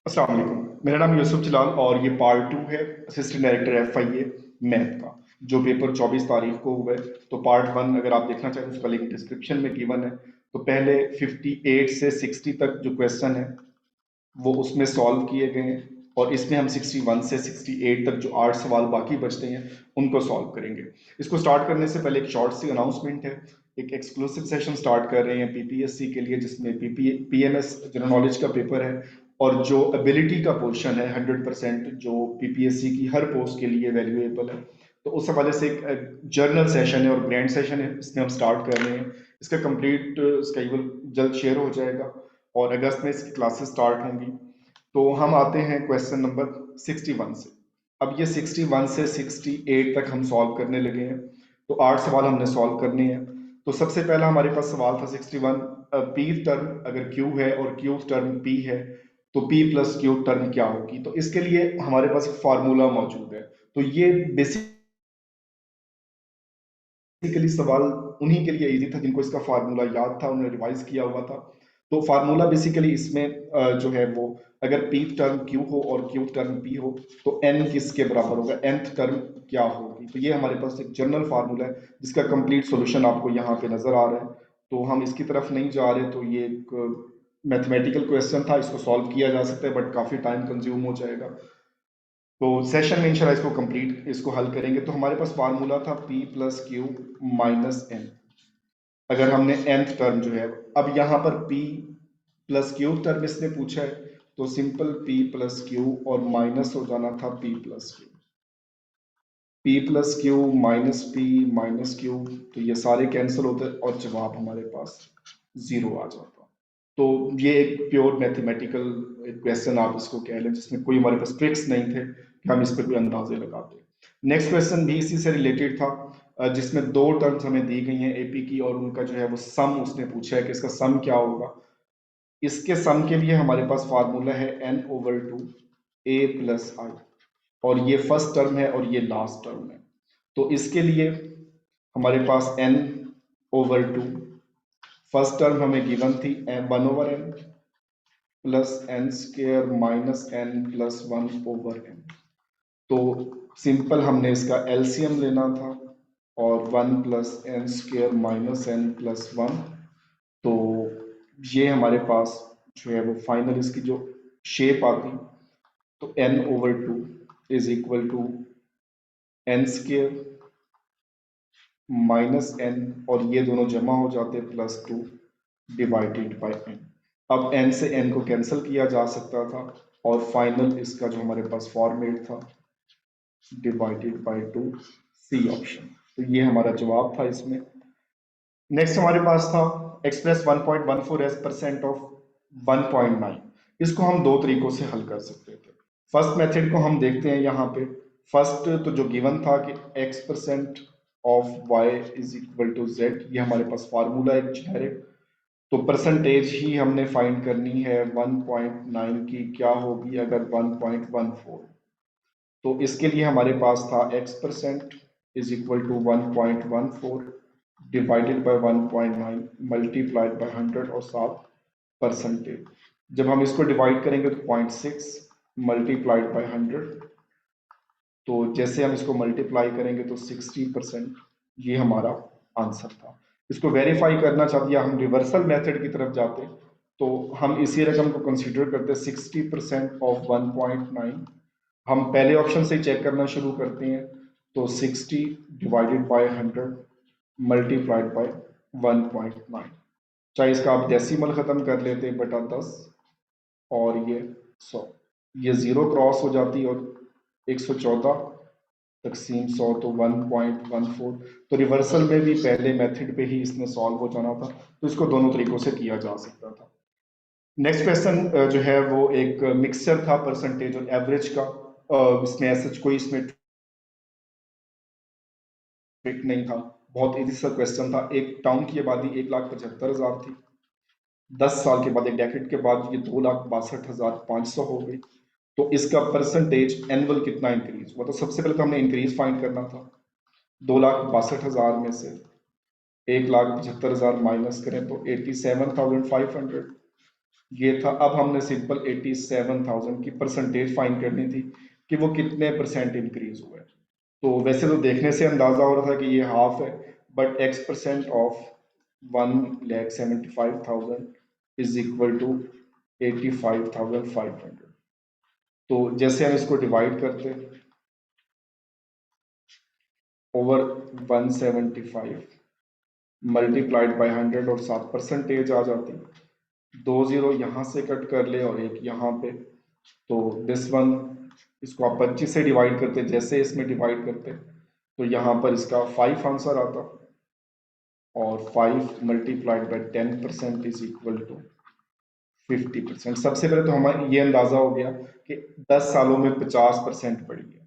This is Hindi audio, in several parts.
अस्सलाम वालेकुम। मेरा नाम यूसुफ जलाल और ये पार्ट 2 है असिस्टेंट डायरेक्टर FIA मैथ का, जो पेपर 24 तारीख को हुआ है। तो पार्ट 1 अगर आप देखना चाहें उसका लिंक डिस्क्रिप्शन में गिवन है। तो पहले 58 से 60 तक जो क्वेश्चन है वो उसमें सॉल्व किए गए हैं, और इसमें हम 61 से 68 तक जो 8 सवाल बाकी बचते हैं उनको सॉल्व करेंगे। इसको स्टार्ट करने से पहले एक शॉर्ट सी अनाउंसमेंट है। एक एक्सक्लूसिव सेशन स्टार्ट कर रहे हैं PPSC के लिए, जिसमें PMS जनरल नॉलेज का पेपर है, और जो एबिलिटी का पोर्शन है 100% जो PPSC की हर पोस्ट के लिए वैल्यूएबल है। तो उस हवाले से एक जर्नल सेशन है और ग्रैंड सेशन है, इसमें हम स्टार्ट कर रहे हैं। इसका कंप्लीट स्केड्यूल जल्द शेयर हो जाएगा और अगस्त में इसकी क्लासेस स्टार्ट होंगी। तो हम आते हैं क्वेश्चन नंबर 61 से। अब ये 61 से 68 तक हम सॉल्व करने लगे हैं। तो 8 सवाल हमने सॉल्व करने हैं। तो सबसे पहला हमारे पास सवाल था 61, पी टर्म अगर क्यू है और क्यू टर्म पी है तो पी प्लस क्यू टर्म क्या होगी। तो इसके लिए हमारे पास एक फार्मूला मौजूद है। तो ये बेसिकली सवाल उन्हीं के लिए इजी था जिनको इसका फार्मूला याद था, उन्होंने रिवाइज किया हुआ था। तो फार्मूला बेसिकली इसमें जो है वो, अगर पी टर्म क्यू हो और क्यू टर्म पी हो तो एन किसके बराबर होगा, nth टर्म क्या होगी। तो ये हमारे पास एक जनरल फार्मूला है जिसका कंप्लीट सॉल्यूशन आपको यहाँ पे नजर आ रहा है। तो हम इसकी तरफ नहीं जा रहे। तो ये एक मैथमेटिकल क्वेश्चन था, इसको सॉल्व किया जा सकता है बट काफी टाइम कंज्यूम हो जाएगा। तो सेशन में इंशाल्लाह इसको कंप्लीट इसको हल करेंगे। तो हमारे पास फार्मूला था P plus q minus n. अगर हमने nth टर्म जो है, अब यहाँ पर P प्लस क्यू टर्म इसने पूछा है, तो सिंपल P प्लस क्यू और माइनस हो जाना था P plus Q. P plus q minus Q, तो ये सारे कैंसिल होते और जवाब हमारे पास जीरो आ जाता। तो ये एक प्योर मैथमेटिकल क्वेश्चन आप इसको कह लें, जिसमें कोई हमारे पास ट्रिक्स नहीं थे कि हम इस पर कोई अंदाजे लगाते। नेक्स्ट क्वेश्चन भी इसी से रिलेटेड था, जिसमें दो टर्म्स हमें दी गई हैं AP की, और उनका जो है वो सम उसने पूछा है कि इसका सम क्या होगा। इसके सम के लिए हमारे पास फार्मूला है n/2 a प्लस आई, और ये फर्स्ट टर्म है और ये लास्ट टर्म है। तो इसके लिए हमारे पास n/2, फर्स्ट टर्म हमें गिवन थी 1/n plus n square minus n plus 1/n। तो सिंपल हमने इसका LCM लेना था, और 1 plus n square minus n plus 1। तो ये हमारे पास जो है वो फाइनल इसकी जो शेप आती, तो n/2 is equal to n square minus n, और ये दोनों जमा हो जाते +2 डिवाइडेड बाय n। अब n से n को कैंसिल किया जा सकता था, और फाइनल इसका जो हमारे पास फॉर्मेट था डिवाइडेड बाय 2, सी ऑप्शन। तो ये हमारा जवाब था इसमें। नेक्स्ट हमारे पास था एक्सप्रेस 1.14 एज परसेंट ऑफ 1.9। इसको हम दो तरीकों से हल कर सकते थे। फर्स्ट मेथड को हम देखते हैं यहाँ पे। फर्स्ट तो जो गिवन था कि x% of y is equal to z, ये हमारे पास फार्मूला है जेनेरिक। तो परसेंटेज ही हमने फाइंड करनी है 1.9 की, क्या होगी अगर 1.14। तो इसके लिए हमारे पास था x% is equal to 1.14 divided by 1.9 multiplied by 100 और साथ परसेंटेज। जब हम इसको डिवाइड करेंगे तो 0.6 मल्टीप्लाइड बाय 100। तो जैसे हम इसको मल्टीप्लाई करेंगे तो 60%, ये हमारा आंसर था। इसको वेरीफाई करना चाहते या हम रिवर्सल मेथड की तरफ जाते, तो हम इसी रकम को कंसीडर करते 60% ऑफ 1.9। हम पहले ऑप्शन से चेक करना शुरू करते हैं। तो 60 डिवाइडेड बाय 100 मल्टीप्लाइड बाय 1.9, चाहे इसका आप डेसिमल खत्म कर लेते बटा 10, और ये 100, ये जीरो क्रॉस हो जाती और 114 तकसीम 100 तो 1.14। तो रिवर्सल में भी पहले मेथड पे ही इसने सॉल्व हो जाना था। तो इसको दोनों तरीकों से किया जा सकता था। नेक्स्ट क्वेश्चन जो है वो एक मिक्सचर था परसेंटेज और एवरेज का। इसमें ऐसा कोई इसमें ट्रिक नहीं था, बहुत इजी सा क्वेश्चन था। एक टाउन की आबादी 1,75,000 थी। 10 साल के बाद, एक डेकेड के बाद, ये 2,62,500 हो गई। तो इसका परसेंटेज एनुअल कितना इंक्रीज हुआ। तो सबसे पहले तो हमने इंक्रीज फाइंड करना था। 2,62,000 में से 1,75,000 माइनस करें तो 87,500। ये था। अब हमने सिंपल 87,000 की परसेंटेज फाइंड करनी थी कि वो कितने परसेंट इंक्रीज हुआ है। तो वैसे तो देखने से अंदाजा हो रहा था कि ये हाफ है, but x percent of 1,75,000 is equal to 85,500। तो जैसे हम इसको डिवाइड करते हैं ओवर 175 मल्टीप्लाइड बाय 100 और साथ परसेंटेज आ जाती, दो जीरो यहाँ से कट कर ले और एक यहाँ पे, तो दिस वन, इसको आप 25 से डिवाइड करते, जैसे इसमें डिवाइड करते तो यहाँ पर इसका 5 आंसर आता, और 5 multiplied by 10% is equal to 50%। सबसे पहले तो हमारा ये अंदाजा हो गया कि 10 सालों में 50% बढ़ी है।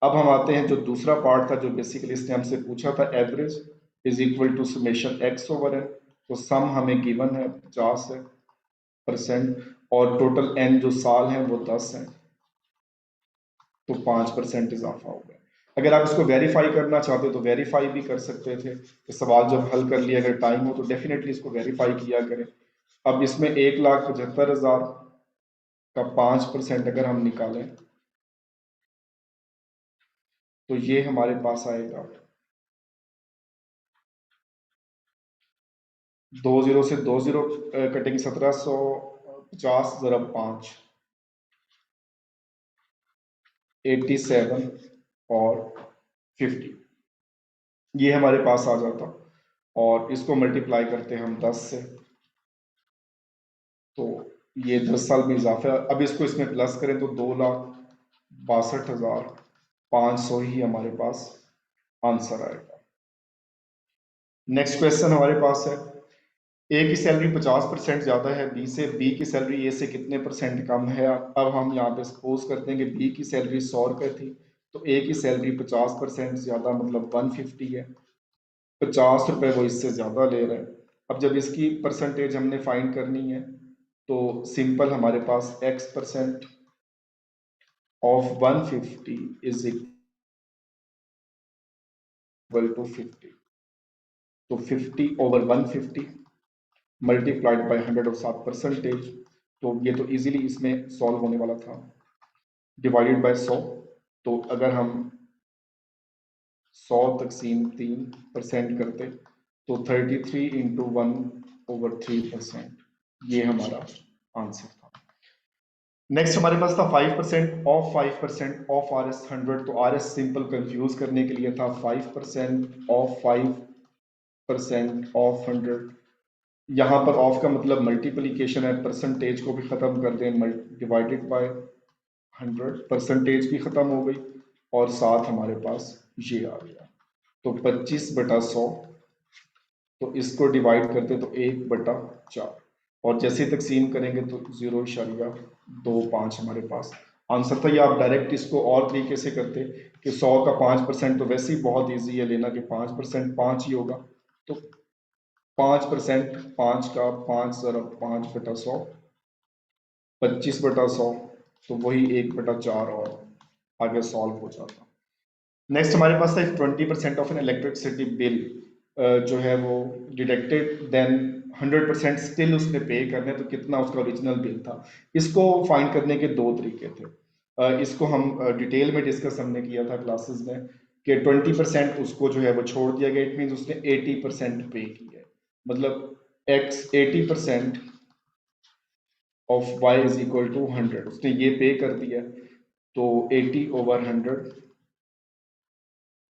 अब हम आते हैं जो दूसरा पार्ट था, जो बेसिकली इसने हमसे पूछा था, average is equal to summation x over n. तो सम हमें गिवन है 50 है परसेंट, और टोटल एन जो साल है वो 10 है, तो 5% इजाफा हो गया। अगर आप इसको वेरीफाई करना चाहते तो वेरीफाई भी कर सकते थे, तो सवाल जब हल कर लिया, अगर टाइम हो तो डेफिनेटली इसको वेरीफाई किया करें। अब इसमें 1,75,000 का 5% अगर हम निकालें तो ये हमारे पास आएगा, दो जीरो से दो जीरो कटेंगे, 1750 ज़रब 5, 87 और 50, ये हमारे पास आ जाता। और इसको मल्टीप्लाई करते हैं हम 10 से, तो ये 10 साल में इजाफा है। अब इसको इसमें प्लस करें तो 2,62,500 ही हमारे पास आंसर आएगा। नेक्स्ट क्वेश्चन हमारे पास है, ए की सैलरी 50% ज्यादा है बी से, बी की सैलरी ए से कितने परसेंट कम है। अब हम यहाँ पे सपोज करते हैं कि बी की सैलरी 100 रुपये थी, तो ए की सैलरी 50% ज्यादा मतलब 150 है, 50 रुपये वो इससे ज्यादा ले रहे हैं। अब जब इसकी परसेंटेज हमने फाइंड करनी है, तो सिंपल हमारे पास x% of 150 is equal to 50, तो 50 ओवर 150 मल्टीप्लाइड बाय 100 और साथ परसेंटेज, तो ये तो इजीली इसमें सॉल्व होने वाला था, डिवाइडेड बाय 100। तो अगर हम 100 तकसीम 3% करते तो 33 इंटू 1/3%, ये हमारा आंसर था। नेक्स्ट हमारे पास था 5% ऑफ RS 100। तो RS सिंपल कंफ्यूज करने के लिए था, 5% ऑफ 5% ऑफ 100। यहाँ पर ऑफ का मतलब मल्टीप्लीकेशन है, परसेंटेज को भी खत्म कर दें, डिवाइडेड बाय 100, परसेंटेज भी खत्म हो गई, और साथ हमारे पास ये आ गया, तो 25/100, तो इसको डिवाइड करते तो 1/4, और जैसे तकसीम करेंगे तो 0.25 हमारे पास आंसर था। या आप डायरेक्ट इसको और तरीके से करते कि 100 का 5%, तो वैसे ही बहुत ईजी है लेना कि 5% 5 ही होगा, तो 5%, 5 का 5 ज़रब 5/100, 25/100, तो वही 1/4, और आगे सॉल्व हो जाता। नेक्स्ट हमारे पास था 20% ऑफ एन इलेक्ट्रिसिटी बिल जो है वो डिडक्टेड, देन 100% स्टिल उसने पे करना है, तो कितना उसका ओरिजिनल बिल था। इसको फाइंड करने के दो तरीके थे। इसको हम डिटेल में डिस्कस हमने किया था क्लासेस में, कि 20% उसको जो है वो छोड़ दिया गया, इट मीन उसने 80% पे किया है, मतलब x 80% of y is equal to 100, उसने ये पे कर दिया, तो 80/100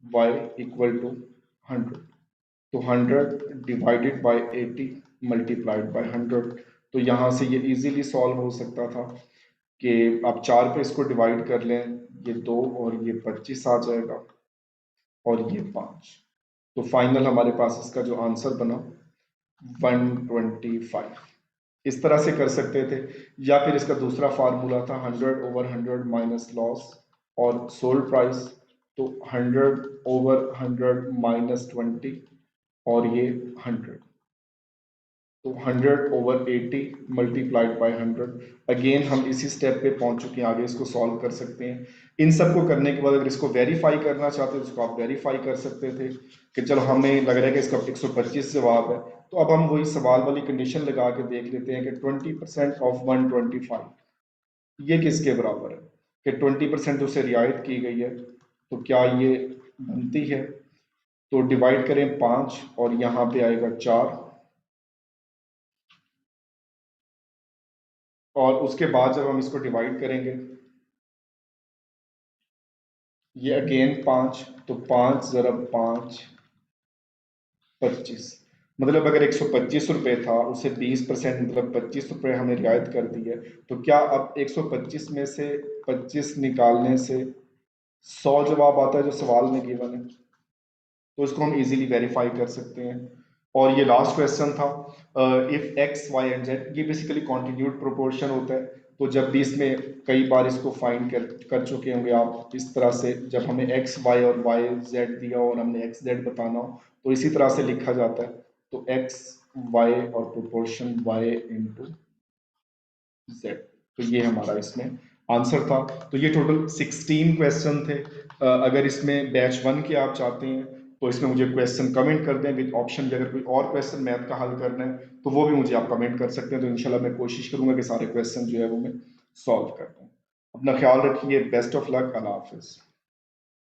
y इक्वल टू 100, तो 100 डिवाइडेड बाय 80 मल्टीप्लाइड बाय 100। तो यहाँ से ये इजीली सॉल्व हो सकता था कि आप 4 पे इसको डिवाइड कर लें, ये 2 और ये 25 आ जाएगा, और ये 5, तो फाइनल हमारे पास इसका जो आंसर बना 125। इस तरह से कर सकते थे, या फिर इसका दूसरा फार्मूला था 100/100 माइनस लॉस और सोल्ड प्राइस, तो 100/100 माइनस 20, और ये 100, तो 100/80 मल्टीप्लाइड बाय 100। अगेन हम इसी स्टेप पे पहुंच चुके हैं, आगे इसको सॉल्व कर सकते हैं। इन सबको करने के बाद अगर इसको वेरीफाई करना चाहते हो तो इसको आप वेरीफाई कर सकते थे कि चलो हमें लग रहा है कि इसका 125 जवाब है, तो अब हम वही सवाल वाली कंडीशन लगा के देख लेते हैं कि 20% ऑफ 125 ये किसके बराबर है, कि 20% उसे रियायत की गई है, तो क्या ये बनती है। तो डिवाइड करें 5 और यहाँ पे आएगा 4, और उसके बाद जब हम इसको डिवाइड करेंगे ये अगेन 5, तो 5 ज़रब 5 25, मतलब अगर 125 रुपये था उसे 20% मतलब 25 रुपये हमें रियायत कर दी है, तो क्या अब 125 में से 25 निकालने से 100 जवाब आता है जो सवाल में गिवन है, तो इसको हम इजीली वेरीफाई कर सकते हैं। और ये लास्ट क्वेश्चन था, if x y and z, ये बेसिकली कॉन्टिन्यूड प्रोपोर्शन होता है, तो जब भी इसमें कई बार इसको फाइंड कर चुके होंगे आप इस तरह से, जब हमें एक्स वाई और वाई जेड दिया हो और हमने एक्स जेड बताना हो तो इसी तरह से लिखा जाता है, तो एक्स वाई और प्रोपोर्शन वाई इंटू जेड। तो ये हमारा इसमें आंसर था। तो ये टोटल 16 क्वेश्चन थे। अगर इसमें बैच 1 के आप चाहते हैं तो इसमें मुझे क्वेश्चन कमेंट कर दें विद ऑप्शन, अगर कोई और क्वेश्चन मैथ का हल करना है तो वो भी मुझे आप कमेंट कर सकते हैं, तो इंशाल्लाह मैं कोशिश करूंगा कि सारे क्वेश्चन जो है वो मैं सॉल्व कर दूं। अपना ख्याल रखिए, best of luck, Allah Hafiz.